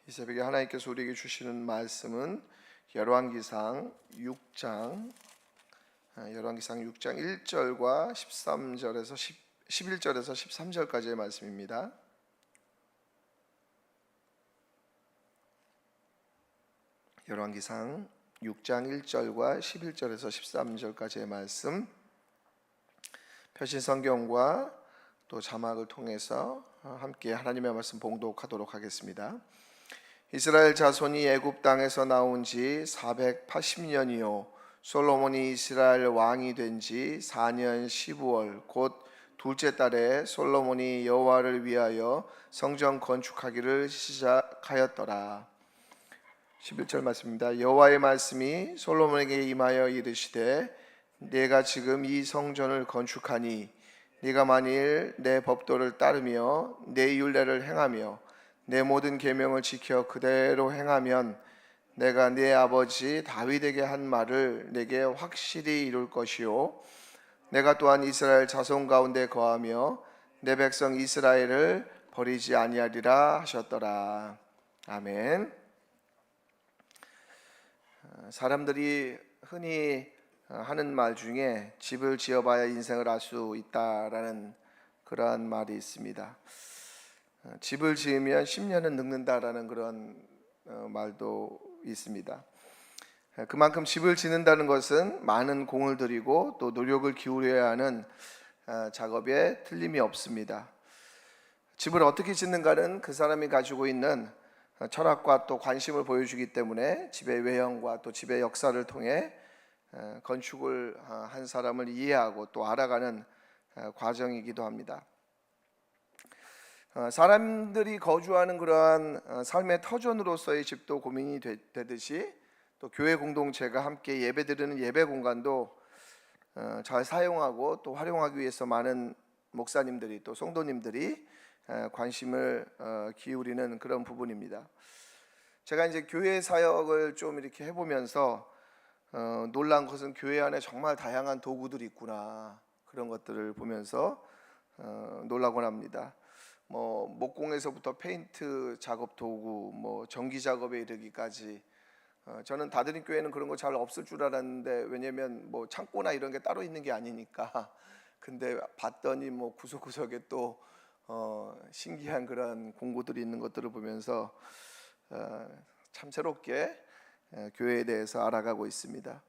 이 새벽에 하나님께서 우리에게 주시는 말씀은 열왕기상 6장 1절과 13절에서 11절에서 13절까지의 말씀입니다. 열왕기상 6장 1절과 11절에서 13절까지의 말씀, 표신성경과 또 자막을 통해서 함께 하나님의 말씀 봉독하도록 하겠습니다. 이스라엘 자손이 애굽 땅에서 나온 지 480년이요 솔로몬이 이스라엘 왕이 된 지 4년 15월 곧 둘째 달에 솔로몬이 여호와를 위하여 성전 건축하기를 시작하였더라. 11절 말씀입니다. 여호와의 말씀이 솔로몬에게 임하여 이르시되 내가 지금 이 성전을 건축하니 네가 만일 내 법도를 따르며 내 율례를 행하며 내 모든 계명을 지켜 그대로 행하면 내가 네 아버지 다윗에게 한 말을 내게 확실히 이룰 것이요 내가 또한 이스라엘 자손 가운데 거하며 내 백성 이스라엘을 버리지 아니하리라 하셨더라. 아멘. 사람들이 흔히 하는 말 중에 집을 지어봐야 인생을 알 수 있다라는 그러한 말이 있습니다. 집을 지으면 10년은 늙는다라는 그런 말도 있습니다. 그만큼 집을 짓는다는 것은 많은 공을 들이고 또 노력을 기울여야 하는 작업에 틀림이 없습니다. 집을 어떻게 짓는가는 그 사람이 가지고 있는 철학과 또 관심을 보여주기 때문에 집의 외형과 또 집의 역사를 통해 건축을 한 사람을 이해하고 또 알아가는 과정이기도 합니다. 사람들이 거주하는 그러한 삶의 터전으로서의 집도 고민이 되듯이 또 교회 공동체가 함께 예배드리는 예배 공간도 잘 사용하고 또 활용하기 위해서 많은 목사님들이 또 성도님들이 관심을 기울이는 그런 부분입니다. 제가 이제 교회 사역을 좀 이렇게 해보면서 놀란 것은 교회 안에 정말 다양한 도구들이 있구나, 그런 것들을 보면서 놀라곤 합니다. 목공에서부터 페인트 작업 도구, 전기 작업에 이르기까지. 저는 다드림 교회는 그런 거 잘 없을 줄 알았는데, 왜냐면 창고나 이런 게 따로 있는 게 아니니까. 근데 봤더니 구석구석에 또 신기한 그런 공구들이 있는 것들을 보면서 참 새롭게 교회에 대해서 알아가고 있습니다.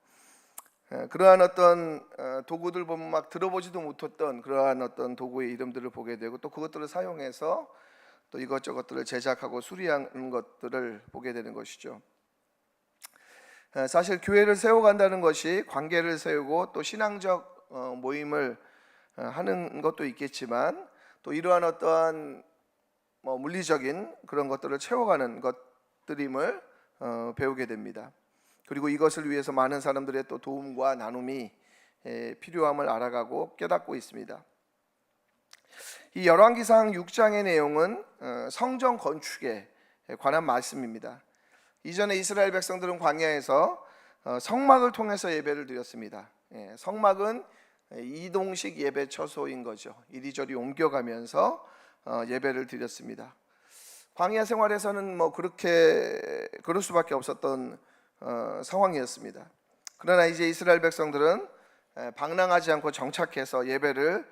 그러한 어떤 도구들 보면 막 들어보지도 못했던 그러한 어떤 도구의 이름들을 보게 되고 또 그것들을 사용해서 또 이것저것들을 제작하고 수리하는 것들을 보게 되는 것이죠. 사실 교회를 세워간다는 것이 관계를 세우고 또 신앙적 모임을 하는 것도 있겠지만 또 이러한 어떠한 물리적인 그런 것들을 채워가는 것들임을 배우게 됩니다. 그리고 이것을 위해서 많은 사람들의 또 도움과 나눔이 필요함을 알아가고 깨닫고 있습니다. 이 열왕기상 6장의 내용은 성전 건축에 관한 말씀입니다. 이전에 이스라엘 백성들은 광야에서 성막을 통해서 예배를 드렸습니다. 성막은 이동식 예배 처소인 거죠. 이리저리 옮겨가면서 예배를 드렸습니다. 광야 생활에서는 그렇게 그럴 수밖에 없었던 상황이었습니다. 그러나 이제 이스라엘 백성들은 방랑하지 않고 정착해서 예배를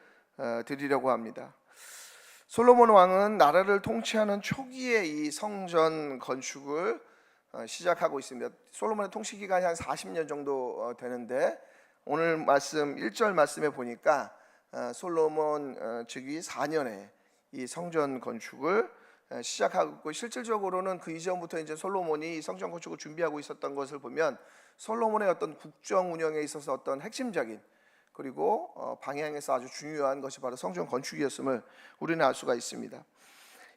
드리려고 합니다. 솔로몬 왕은 나라를 통치하는 초기에 이 성전 건축을 시작하고 있습니다. 솔로몬의 통치 기간이 한 40년 정도 되는데 오늘 말씀 1절 말씀에 보니까 솔로몬 즉위 4년에 이 성전 건축을 시작하고, 실질적으로는 그 이전부터 이제 솔로몬이 성전 건축을 준비하고 있었던 것을 보면 솔로몬의 어떤 국정 운영에 있어서 어떤 핵심적인 그리고 방향에서 아주 중요한 것이 바로 성전 건축이었음을 우리는 알 수가 있습니다.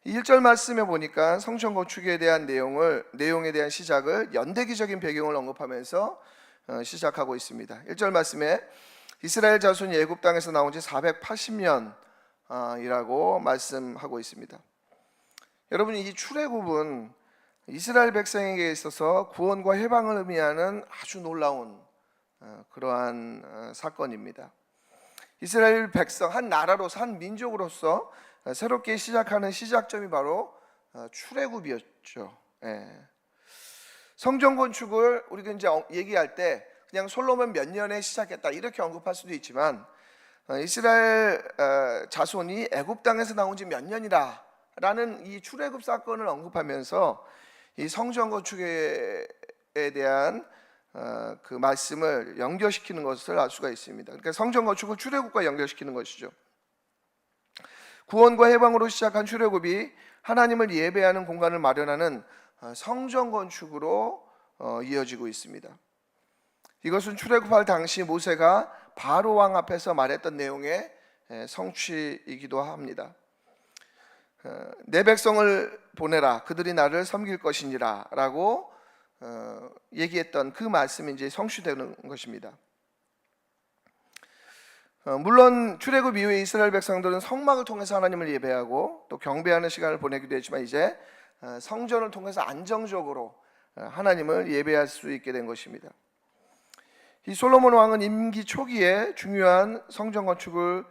1절 말씀에 보니까 성전 건축에 대한 내용에 대한 시작을 연대기적인 배경을 언급하면서 시작하고 있습니다. 1절 말씀에 이스라엘 자손이 애굽 땅에서 나온 지 480년이라고 말씀하고 있습니다. 여러분, 이 출애굽은 이스라엘 백성에게 있어서 구원과 해방을 의미하는 아주 놀라운 그러한 사건입니다. 이스라엘 백성, 한 나라로서, 한 민족으로서 새롭게 시작하는 시작점이 바로 출애굽이었죠. 성전 건축을 우리가 이제 얘기할 때 그냥 솔로몬 몇 년에 시작했다 이렇게 언급할 수도 있지만 이스라엘 자손이 애굽 땅에서 나온 지 몇 년이라라는 이 출애굽 사건을 언급하면서 이 성전 건축에 대한 그 말씀을 연결시키는 것을 알 수가 있습니다. 그러니까 성전 건축을 출애굽과 연결시키는 것이죠. 구원과 해방으로 시작한 출애굽이 하나님을 예배하는 공간을 마련하는 성전 건축으로 이어지고 있습니다. 이것은 출애굽할 당시 모세가 바로 왕 앞에서 말했던 내용의 성취이기도 합니다. 내 백성을 보내라 그들이 나를 섬길 것이니라 라고 얘기했던 그 말씀이 이제 성취되는 것입니다. 물론 출애굽 이후에 이스라엘 백성들은 성막을 통해서 하나님을 예배하고 또 경배하는 시간을 보내기도 했지만 이제 성전을 통해서 안정적으로 하나님을 예배할 수 있게 된 것입니다. 이 솔로몬 왕은 임기 초기에 중요한 성전 건축을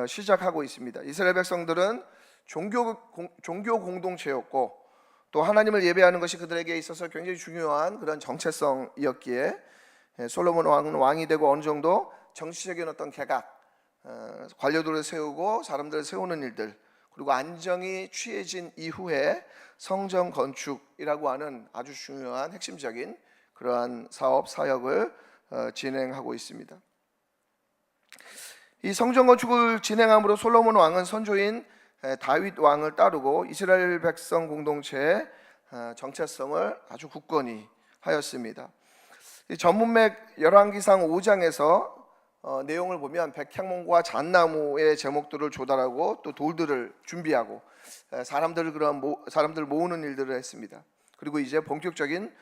시작하고 있습니다. 이스라엘 백성들은 종교 공동체였고 또 하나님을 예배하는 것이 그들에게 있어서 굉장히 중요한 그런 정체성이었기에 솔로몬 왕은 왕이 되고 어느 정도 정치적인 어떤 개각, 관료들을 세우고 사람들을 세우는 일들, 그리고 안정이 취해진 이후에 성전 건축이라고 하는 아주 중요한 핵심적인 그러한 사업 사역을 진행하고 있습니다. 이 성전 건축을 진행함으로 솔로몬 왕은 선조인 다윗 왕을 따르고 이스라엘 백성 공동체의 정체성을 아주 굳건히 하였습니다. 이 전문맥 열왕기상 5장에서 내용을 보면 백향목과 잣나무의 제목들을 조달하고 또 돌들을 준비하고 사람들 모으는 일들을 했습니다. 그리고 이제 본격적인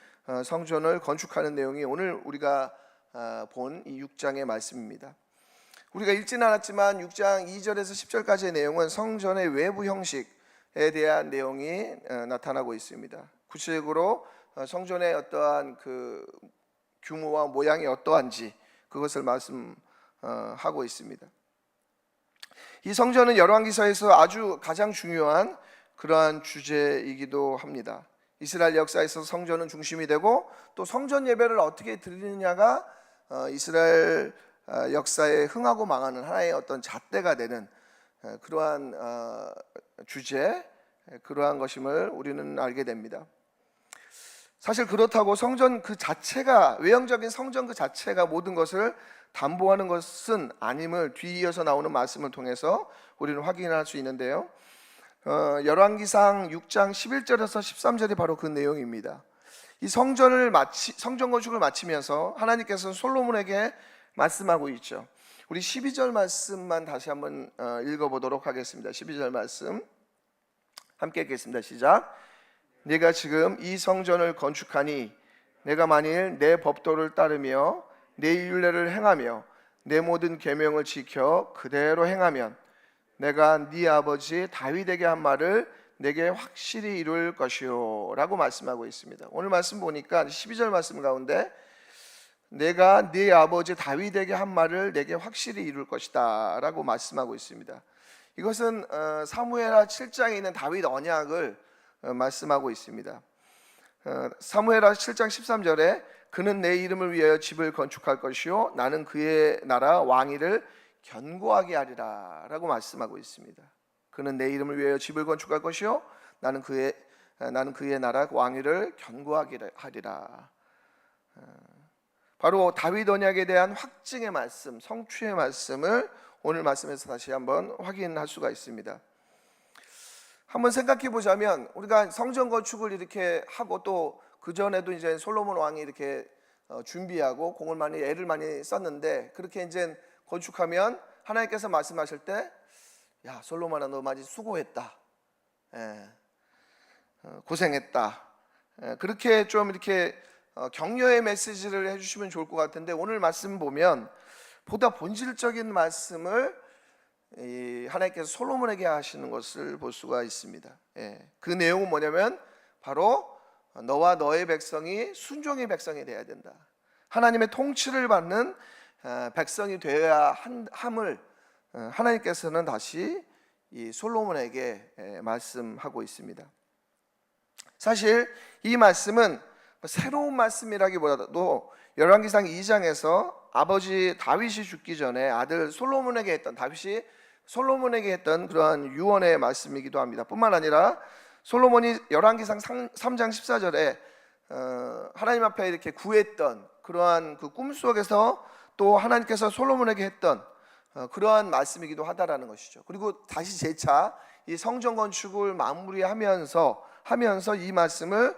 성전을 건축하는 내용이 오늘 우리가 본 이 6장의 말씀입니다. 우리가 읽지는 않았지만 6장 2절에서 10절까지의 내용은 성전의 외부 형식에 대한 내용이 나타나고 있습니다. 구체적으로 성전의 어떠한 그 규모와 모양이 어떠한지 그것을 말씀하고 있습니다. 이 성전은 열왕기서에서 아주 가장 중요한 그러한 주제이기도 합니다. 이스라엘 역사에서 성전은 중심이 되고 또 성전 예배를 어떻게 드리느냐가 이스라엘 역사에 흥하고 망하는 하나의 어떤 잣대가 되는 그러한 주제, 그러한 것임을 우리는 알게 됩니다. 사실 그렇다고 성전 그 자체가, 외형적인 성전 그 자체가 모든 것을 담보하는 것은 아님을 뒤이어서 나오는 말씀을 통해서 우리는 확인할 수 있는데요. 열왕기상 6장 11절에서 13절이 바로 그 내용입니다. 이 성전 건축을 마치면서 하나님께서 솔로몬에게 말씀하고 있죠. 우리 12절 말씀만 다시 한번 읽어보도록 하겠습니다. 12절 말씀 함께 읽겠습니다. 시작. 네가 지금 이 성전을 건축하니 내가 만일 내 법도를 따르며 내 율례를 행하며 내 모든 계명을 지켜 그대로 행하면 내가 네 아버지 다윗에게 한 말을 내게 확실히 이룰 것이요 라고 말씀하고 있습니다. 오늘 말씀 보니까 12절 말씀 가운데 내가 네 아버지 다윗에게 한 말을 내게 확실히 이룰 것이다 라고 말씀하고 있습니다. 이것은 사무엘하 7장에 있는 다윗 언약을 말씀하고 있습니다. 사무엘하 7장 13절에 그는 내 이름을 위하여 집을 건축할 것이요 나는 그의 나라 왕위를 견고하게 하리라 라고 말씀하고 있습니다. 그는 내 이름을 위하여 집을 건축할 것이요 나는 그의 나라 왕위를 견고하게 하리라. 바로 다윗 언약에 대한 확증의 말씀, 성취의 말씀을 오늘 말씀에서 다시 한번 확인할 수가 있습니다. 한번 생각해 보자면 우리가 성전 건축을 이렇게 하고 또 그 전에도 이제 솔로몬 왕이 이렇게 준비하고 애를 많이 썼는데 그렇게 이제 건축하면 하나님께서 말씀하실 때, 야 솔로몬아 너 많이 수고했다, 고생했다, 그렇게 좀 이렇게 격려의 메시지를 해주시면 좋을 것 같은데 오늘 말씀 보면 보다 본질적인 말씀을 하나님께서 솔로몬에게 하시는 것을 볼 수가 있습니다. 그 내용은 뭐냐면 바로 너와 너의 백성이 순종의 백성이 되어야 된다. 하나님의 통치를 받는 백성이 되어야 함을 하나님께서는 다시 이 솔로몬에게 말씀하고 있습니다. 사실 이 말씀은 새로운 말씀이라기보다도 열왕기상 2장에서 아버지 다윗이 죽기 전에 아들 솔로몬에게 했던, 다윗이 솔로몬에게 했던 그러한 유언의 말씀이기도 합니다. 뿐만 아니라 솔로몬이 열왕기상 3장 14절에 하나님 앞에 이렇게 구했던 그러한 그 꿈속에서 또 하나님께서 솔로몬에게 했던 그러한 말씀이기도 하다라는 것이죠. 그리고 다시 재차 이 성전 건축을 마무리하면서 이 말씀을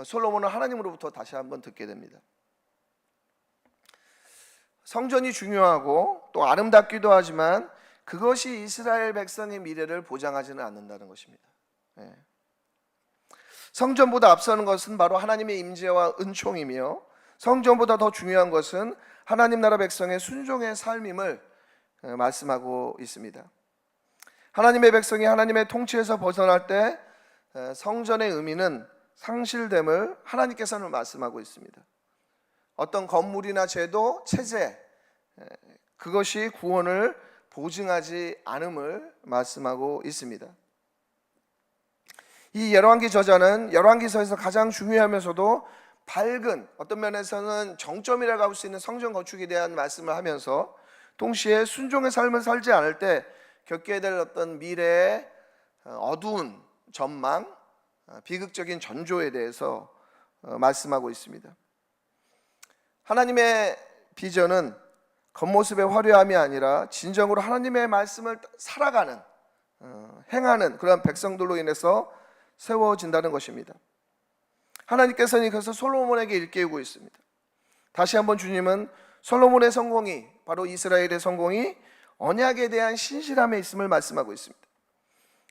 솔로몬은 하나님으로부터 다시 한번 듣게 됩니다. 성전이 중요하고 또 아름답기도 하지만 그것이 이스라엘 백성의 미래를 보장하지는 않는다는 것입니다. 성전보다 앞서는 것은 바로 하나님의 임재와 은총이며, 성전보다 더 중요한 것은 하나님 나라 백성의 순종의 삶임을 말씀하고 있습니다. 하나님의 백성이 하나님의 통치에서 벗어날 때 성전의 의미는 상실됨을 하나님께서는 말씀하고 있습니다. 어떤 건물이나 제도, 체제, 그것이 구원을 보증하지 않음을 말씀하고 있습니다. 이 열왕기 저자는 열왕기서에서 가장 중요하면서도 밝은, 어떤 면에서는 정점이라고 할 수 있는 성전 건축에 대한 말씀을 하면서 동시에 순종의 삶을 살지 않을 때 겪게 될 어떤 미래의 어두운 전망, 비극적인 전조에 대해서 말씀하고 있습니다. 하나님의 비전은 겉모습의 화려함이 아니라 진정으로 하나님의 말씀을 살아가는, 행하는 그런 백성들로 인해서 세워진다는 것입니다. 하나님께서는 그래서 솔로몬에게 일깨우고 있습니다. 다시 한번 주님은 솔로몬의 성공이, 바로 이스라엘의 성공이 언약에 대한 신실함에 있음을 말씀하고 있습니다.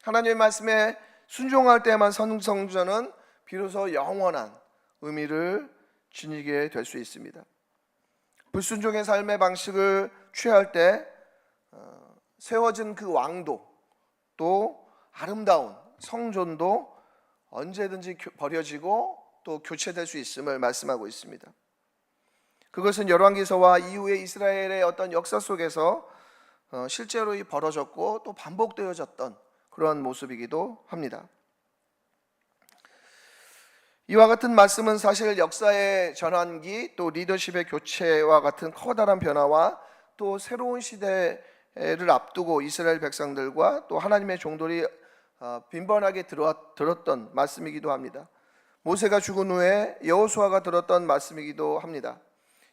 하나님의 말씀에 순종할 때만 성전은 비로소 영원한 의미를 지니게 될 수 있습니다. 불순종의 삶의 방식을 취할 때 세워진 그 왕도, 또 아름다운 성전도 언제든지 버려지고 또 교체될 수 있음을 말씀하고 있습니다. 그것은 열왕기서와 이후의 이스라엘의 어떤 역사 속에서 실제로 벌어졌고 또 반복되어졌던 그런 모습이기도 합니다. 이와 같은 말씀은 사실 역사의 전환기, 또 리더십의 교체와 같은 커다란 변화와 또 새로운 시대를 앞두고 이스라엘 백성들과 또 하나님의 종들이 빈번하게 들었던 말씀이기도 합니다. 모세가 죽은 후에 여호수아가 들었던 말씀이기도 합니다.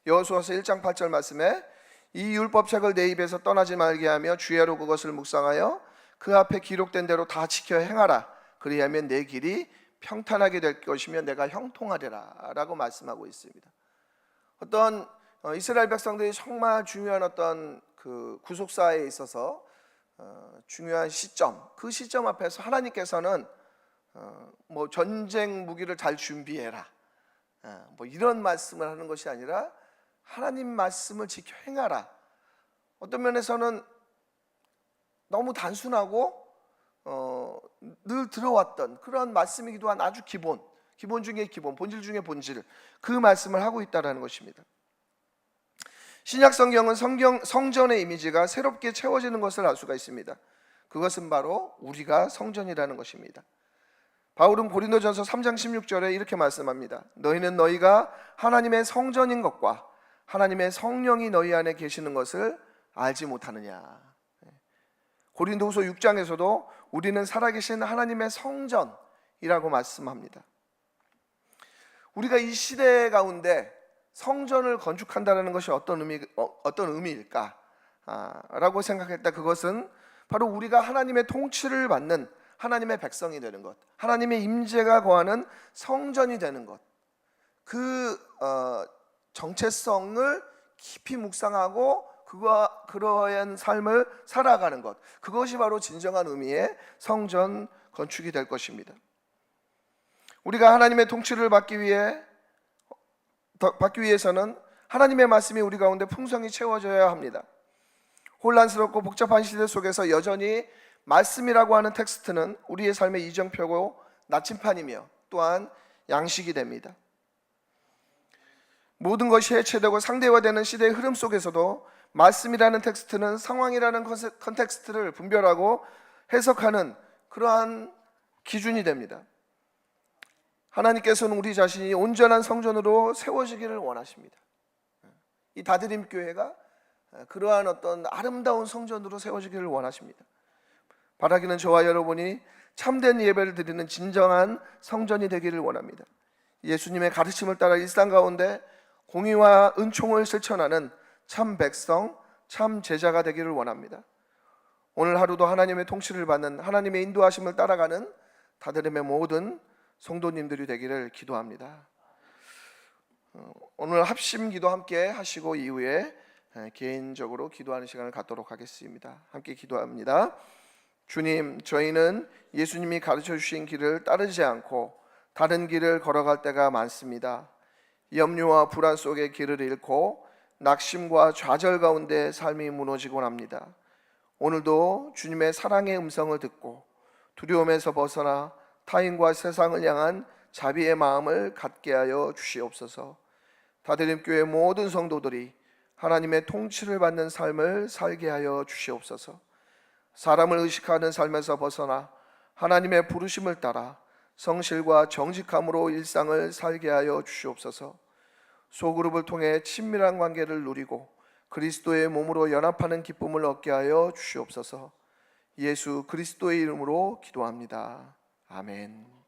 여호수아서 1장 8절 말씀에 이 율법책을 내 입에서 떠나지 말게 하며 주야로 그것을 묵상하여 그 앞에 기록된 대로 다 지켜 행하라. 그리하면 내 길이 평탄하게 될 것이며 내가 형통하리라 라고 말씀하고 있습니다. 어떤 이스라엘 백성들이 정말 중요한 어떤 그 구속사에 있어서 중요한 시점, 그 시점 앞에서 하나님께서는 뭐 전쟁 무기를 잘 준비해라, 뭐 이런 말씀을 하는 것이 아니라 하나님 말씀을 지켜 행하라. 어떤 면에서는 너무 단순하고 늘 들어왔던 그런 말씀이기도 한 아주 기본 중에 기본, 본질 중에 본질, 그 말씀을 하고 있다는 것입니다. 신약 성경은 성전의 이미지가 새롭게 채워지는 것을 알 수가 있습니다. 그것은 바로 우리가 성전이라는 것입니다. 바울은 고린도전서 3장 16절에 이렇게 말씀합니다. 너희는 너희가 하나님의 성전인 것과 하나님의 성령이 너희 안에 계시는 것을 알지 못하느냐. 고린도후서 6장에서도 우리는 살아계신 하나님의 성전이라고 말씀합니다. 우리가 이 시대 가운데 성전을 건축한다는 것이 어떤 의미일까? 라고 생각할 때 그것은 바로 우리가 하나님의 통치를 받는 하나님의 백성이 되는 것, 하나님의 임재가 거하는 성전이 되는 것, 그 정체성을 깊이 묵상하고 그러한 삶을 살아가는 것, 그것이 바로 진정한 의미의 성전 건축이 될 것입니다. 우리가 하나님의 통치를 받기 위해서는 하나님의 말씀이 우리 가운데 풍성히 채워져야 합니다. 혼란스럽고 복잡한 시대 속에서 여전히 말씀이라고 하는 텍스트는 우리의 삶의 이정표고 나침판이며 또한 양식이 됩니다. 모든 것이 해체되고 상대화되는 시대의 흐름 속에서도 말씀이라는 텍스트는 상황이라는 컨텍스트를 분별하고 해석하는 그러한 기준이 됩니다. 하나님께서는 우리 자신이 온전한 성전으로 세워지기를 원하십니다. 이 다드림 교회가 그러한 어떤 아름다운 성전으로 세워지기를 원하십니다. 바라기는 저와 여러분이 참된 예배를 드리는 진정한 성전이 되기를 원합니다. 예수님의 가르침을 따라 일상 가운데 공의와 은총을 실천하는 참 백성, 참 제자가 되기를 원합니다. 오늘 하루도 하나님의 통치를 받는, 하나님의 인도하심을 따라가는 다드림의 모든 성도님들이 되기를 기도합니다. 오늘 합심 기도 함께 하시고 이후에 개인적으로 기도하는 시간을 갖도록 하겠습니다. 함께 기도합니다. 주님, 저희는 예수님이 가르쳐 주신 길을 따르지 않고 다른 길을 걸어갈 때가 많습니다. 염려와 불안 속에 길을 잃고 낙심과 좌절 가운데 삶이 무너지곤 합니다. 오늘도 주님의 사랑의 음성을 듣고 두려움에서 벗어나 타인과 세상을 향한 자비의 마음을 갖게 하여 주시옵소서. 다드림교회 모든 성도들이 하나님의 통치를 받는 삶을 살게 하여 주시옵소서. 사람을 의식하는 삶에서 벗어나 하나님의 부르심을 따라 성실과 정직함으로 일상을 살게 하여 주시옵소서. 소그룹을 통해 친밀한 관계를 누리고 그리스도의 몸으로 연합하는 기쁨을 얻게 하여 주시옵소서. 예수 그리스도의 이름으로 기도합니다. 아멘.